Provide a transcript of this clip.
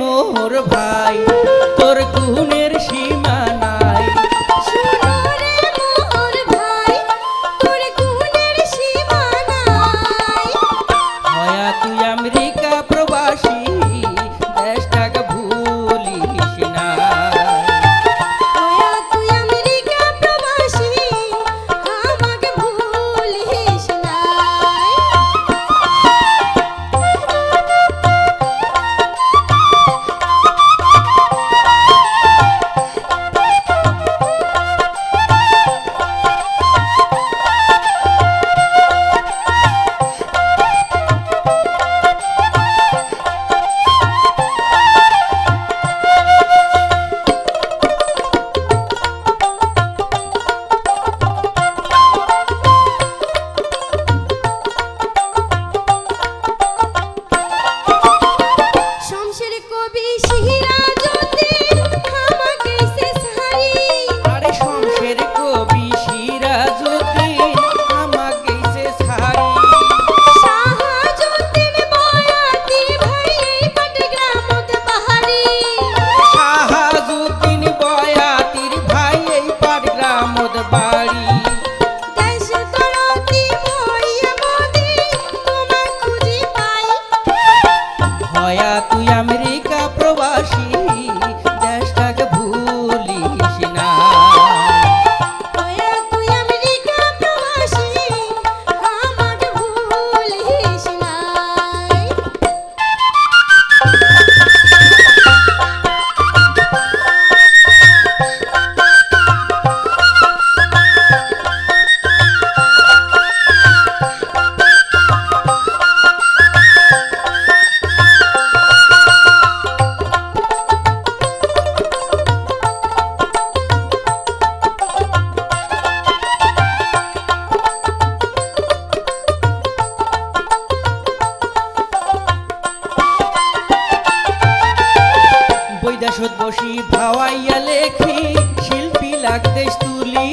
মোর ভাই তোর গুণের সীমা নাই। শোনো রে মোর ভাই তোর গুণের সীমা নাই। হয়া তুই আমেরিকা প্রবাসী দেশটাকে ভুলিস না। হয়া তুই আমেরিকা প্রবাসী আমাকে ভুলিস নাই। শমশের কবি সিরাজউদ্দিন আমাকে সে সারি। আরে শমশের কবি সিরাজউদ্দিন আমাকে সে ছাড়ি। শাহাজউদ্দিন বয়াতি ভাই এই পাটগ্রামত বাহারি। শাহাজউদ্দিন বয়াতির ভাই এই পাটগ্রামত বাড়ি। দেশ তরতি ভইয়া মোদি তোমাক খুঁজি পাই। হয়া তুই আমেরিকা প্রবাসী দেশটাকে ভুলিস না। হয়া তুই আমেরিকা প্রবাসী আমাকে ভুলিস নাই। বৈদাসত বসি ভাওয়াইয়া লেখি শিল্পী লাগদেশ তুলি।